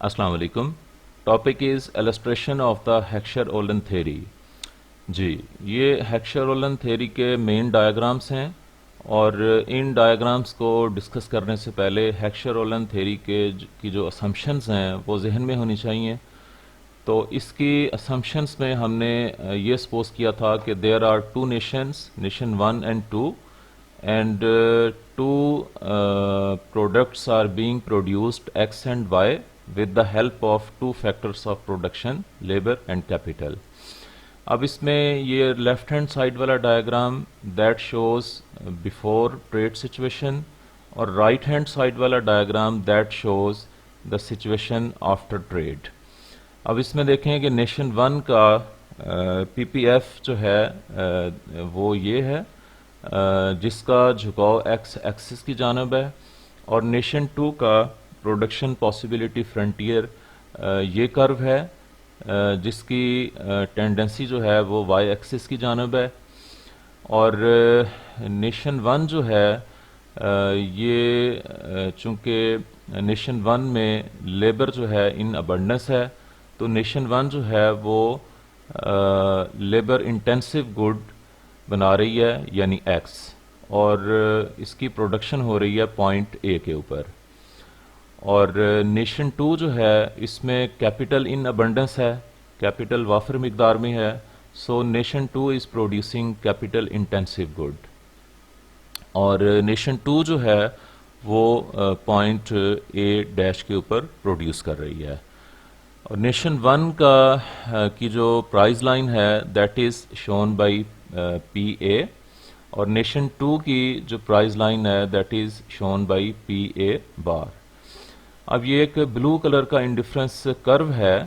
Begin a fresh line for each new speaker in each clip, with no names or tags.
السلام علیکم. Topic is illustration of the Heckscher Ohlin theory. جی یہ ہیکشر-اولن تھیوری کے مین ڈائیگرامس ہیں اور ان ڈائیگرامس کو ڈسکس کرنے سے پہلے ہیکشر-اولن تھیوری کی جو اسمپشنز ہیں وہ ذہن میں ہونی چاہیے. تو اس کی اسمپشنز میں ہم نے یہ سپوز کیا تھا کہ there are two nations, nation 1 and 2، and two products are being produced X and Y with the help of two factors of production, labor and capital. اب اس میں یہ لیفٹ ہینڈ سائڈ والا diagram that shows before trade situation اور right hand side والا diagram that shows the situation after trade. اب اس میں دیکھیں کہ نیشن 1 کا پی پی ایف جو ہے وہ یہ ہے جس کا جھکاؤ ایکس ایکسس کی جانب ہے، اور نیشن 2 کا پروڈکشن پاسبلٹی فرنٹیئر یہ کرو ہے جس کی ٹینڈنسی جو ہے وہ وائی ایکسس کی جانب ہے، اور نیشن 1 جو ہے یہ چونکہ نیشن 1 میں لیبر جو ہے ان ابنڈنس ہے، تو نیشن 1 جو ہے وہ لیبر انٹینسو گڈ بنا رہی ہے یعنی ایکس، اور اس کی پروڈکشن ہو رہی ہے پوائنٹ اے کے اوپر. اور نیشن 2 جو ہے اس میں کیپٹل ان ابنڈنس ہے، کیپٹل وافر مقدار میں ہے، so nation 2 is producing capital intensive good, اور نیشن 2 جو ہے وہ پوائنٹ اے ڈیش کے اوپر پروڈیوس کر رہی ہے. اور نیشن 1 کی جو پرائز لائن ہے دیٹ از شون بائی پی اے، اور نیشن 2 کی جو پرائز لائن ہے دیٹ از شون بائی پی اے بار. اب یہ ایک بلو کلر کا انڈیفرنس کرو ہے،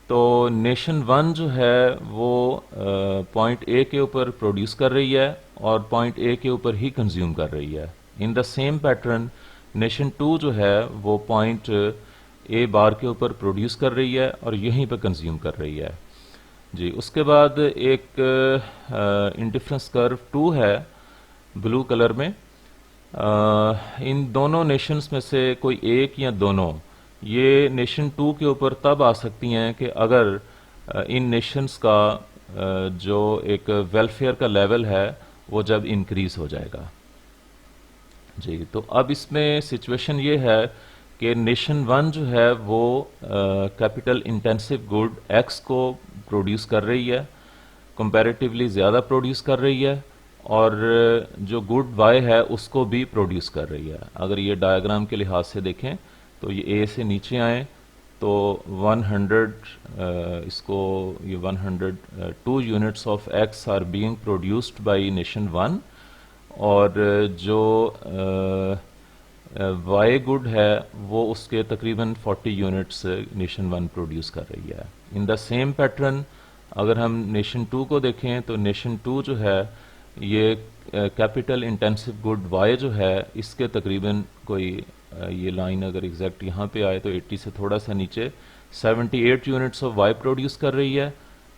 تو نیشن 1 جو ہے وہ پوائنٹ اے کے اوپر پروڈیوس کر رہی ہے اور پوائنٹ اے کے اوپر ہی کنزیوم کر رہی ہے. ان دا سیم پیٹرن نیشن 2 جو ہے وہ پوائنٹ اے بار کے اوپر پروڈیوس کر رہی ہے اور یہیں پہ کنزیوم کر رہی ہے. جی اس کے بعد ایک انڈیفرنس کرو 2 ہے بلو کلر میں. ان دونوں نیشنز میں سے کوئی ایک یا دونوں یہ نیشن 2 کے اوپر تب آ سکتی ہیں کہ اگر ان نیشنز کا جو ایک ویلفیئر کا لیول ہے وہ جب انکریز ہو جائے گا. جی تو اب اس میں سچویشن یہ ہے کہ نیشن 1 جو ہے وہ کیپٹل انٹینسو گڈ ایکس کو پروڈیوس کر رہی ہے، کمپیریٹیولی زیادہ پروڈیوس کر رہی ہے، اور جو گڈ وائی ہے اس کو بھی پروڈیوس کر رہی ہے. اگر یہ ڈائیگرام کے لحاظ سے دیکھیں تو یہ اے سے نیچے آئیں تو 100 اس کو یہ 102 units of X R being produced by nation 1، اور جو وائی گڈ ہے وہ اس کے تقریباً 40 یونٹس نیشن 1 پروڈیوس کر رہی ہے. ان دا سیم پیٹرن اگر ہم نیشن 2 کو دیکھیں تو نیشن 2 جو ہے یہ کیپٹل انٹینسو گڈ وائی جو ہے اس کے تقریباً کوئی یہ لائن اگر ایگزیکٹ یہاں پہ آئے تو 80 سے تھوڑا سا نیچے 78 یونٹس آف وائی پروڈیوس کر رہی ہے،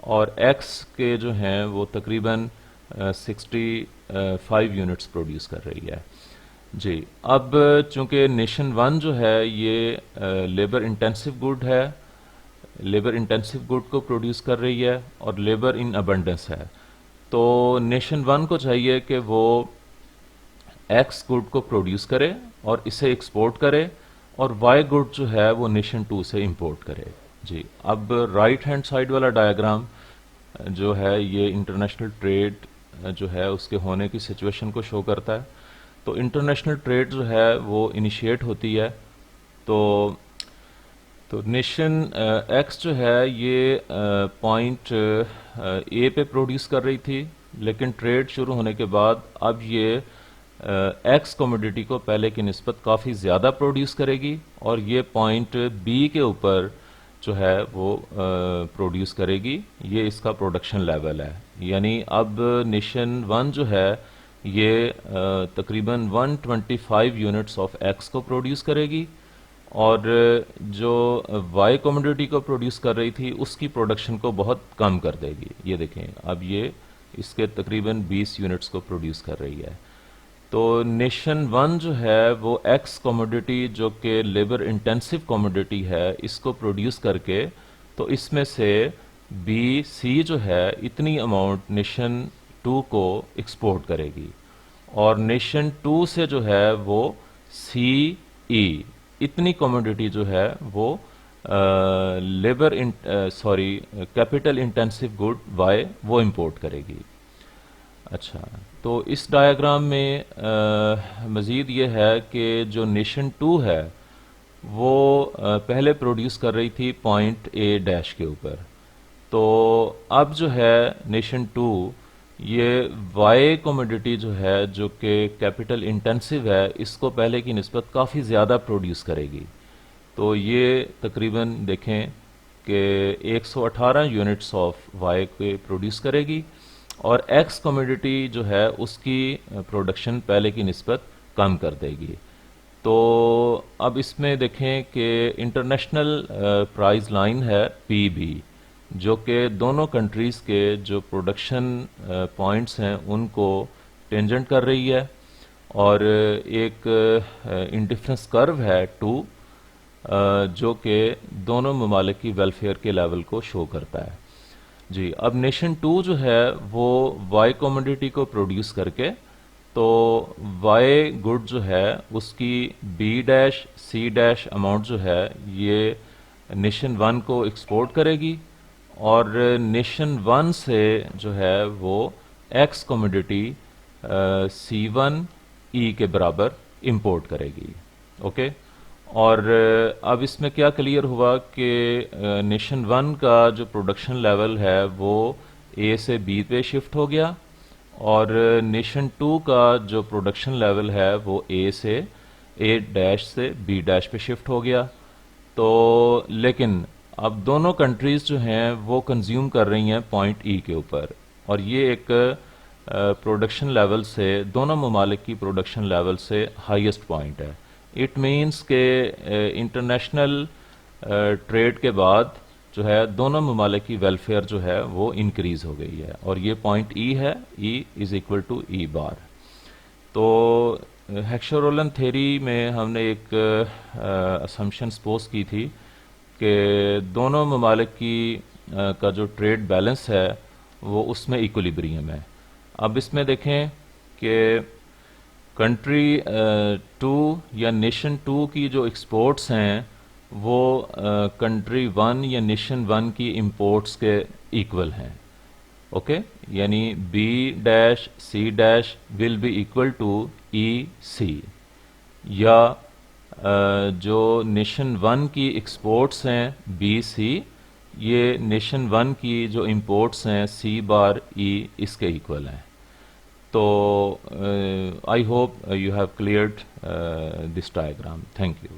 اور ایکس کے جو ہیں وہ تقریباً 65 یونٹس پروڈیوس کر رہی ہے. جی اب چونکہ نیشن 1 جو ہے یہ لیبر انٹینسو گڈ ہے، لیبر انٹینسو گڈ کو پروڈیوس کر رہی ہے اور لیبر ان ابنڈنس ہے، تو نیشن 1 کو چاہیے کہ وہ ایکس گڈ کو پروڈیوس کرے اور اسے ایکسپورٹ کرے، اور وائی گڈ جو ہے وہ نیشن 2 سے امپورٹ کرے. جی اب رائٹ ہینڈ سائڈ والا ڈائیگرام جو ہے یہ انٹرنیشنل ٹریڈ جو ہے اس کے ہونے کی سچویشن کو شو کرتا ہے. تو انٹرنیشنل ٹریڈ جو ہے وہ انیشیٹ ہوتی ہے، تو نیشن ایکس جو ہے یہ پوائنٹ اے پہ پروڈیوس کر رہی تھی، لیکن ٹریڈ شروع ہونے کے بعد اب یہ ایکس کوموڈیٹی کو پہلے کی نسبت کافی زیادہ پروڈیوس کرے گی، اور یہ پوائنٹ بی کے اوپر جو ہے وہ پروڈیوس کرے گی. یہ اس کا پروڈکشن لیول ہے، یعنی اب نیشن 1 جو ہے یہ تقریباً 125 یونٹس آف ایکس کو پروڈیوس کرے گی، اور جو وائی کوموڈیٹی کو پروڈیوس کر رہی تھی اس کی پروڈکشن کو بہت کم کر دے گی. یہ دیکھیں اب یہ اس کے تقریباً 20 یونٹس کو پروڈیوس کر رہی ہے. تو نیشن ون جو ہے وہ ایکس کوموڈٹی جو کہ لیبر انٹینسو کوموڈٹی ہے اس کو پروڈیوس کر کے تو اس میں سے بی سی جو ہے اتنی اماؤنٹ نیشن ٹو کو ایکسپورٹ کرے گی، اور نیشن ٹو سے جو ہے وہ سی ای اتنی کوموڈٹی جو ہے وہ labour sorry capital intensive good why وہ امپورٹ کرے گی۔ اچھا، تو اس ڈائیگرام میں مزید یہ ہے کہ جو نیشن ٹو ہے وہ پہلے پروڈیوس کر رہی تھی پوائنٹ اے ڈیش کے اوپر، تو اب جو ہے نیشن ٹو یہ وائی کوموڈٹی جو ہے جو کہ کیپٹل انٹینسو ہے اس کو پہلے کی نسبت کافی زیادہ پروڈیوس کرے گی، تو یہ تقریباً دیکھیں کہ 118 یونٹس آف وائی کو پروڈیوس کرے گی، اور ایکس کوموڈٹی جو ہے اس کی پروڈکشن پہلے کی نسبت کم کر دے گی۔ تو اب اس میں دیکھیں کہ انٹرنیشنل پرائز لائن ہے پی بی جو کہ دونوں کنٹریز کے جو پروڈکشن پوائنٹس ہیں ان کو ٹینجنٹ کر رہی ہے، اور ایک انڈیفرنس کرو ہے 2 جو کہ دونوں ممالک کی ویلفیئر کے لیول کو شو کرتا ہے۔ جی، اب نیشن ٹو جو ہے وہ وائی کوموڈٹی کو پروڈیوس کر کے تو وائی گڈ جو ہے اس کی B dash C dash amount جو ہے یہ نیشن ون کو ایکسپورٹ کرے گی، اور نیشن ون سے جو ہے وہ ایکس کوموڈٹی سی ون ای کے برابر امپورٹ کرے گی۔ اوکے، اور اب اس میں کیا کلیئر ہوا کہ نیشن ون کا جو پروڈکشن لیول ہے وہ اے سے بی پہ شفٹ ہو گیا، اور نیشن ٹو کا جو پروڈکشن لیول ہے وہ اے ڈیش سے بی ڈیش پہ شفٹ ہو گیا۔ تو لیکن اب دونوں کنٹریز جو ہیں وہ کنزیوم کر رہی ہیں پوائنٹ ای کے اوپر، اور یہ ایک پروڈکشن لیول سے دونوں ممالک کی پروڈکشن لیول سے ہائیسٹ پوائنٹ ہے۔ اٹ مینس کہ انٹرنیشنل ٹریڈ کے بعد جو ہے دونوں ممالک کی ویلفیئر جو ہے وہ انکریز ہو گئی ہے، اور یہ پوائنٹ ای ہے، ای از اکول ٹو ای بار۔ تو ہیکشورولن تھیری میں ہم نے ایک اسمپشن سپوز کی تھی کہ دونوں ممالک کی کا جو ٹریڈ بیلنس ہے وہ اس میں ایکولیبریم ہے۔ اب اس میں دیکھیں کہ کنٹری ٹو یا نیشن ٹو کی جو ایکسپورٹس ہیں وہ کنٹری ون یا نیشن ون کی امپورٹس کے ایکول ہیں۔ اوکے، یعنی B dash C dash will be equal to E C, یا جو نیشن ون کی ایکسپورٹس ہیں بی سی یہ نیشن ون کی جو امپورٹس ہیں سی بار ای اس کے ایکول ہیں۔ تو I hope you have cleared this diagram. Thank you.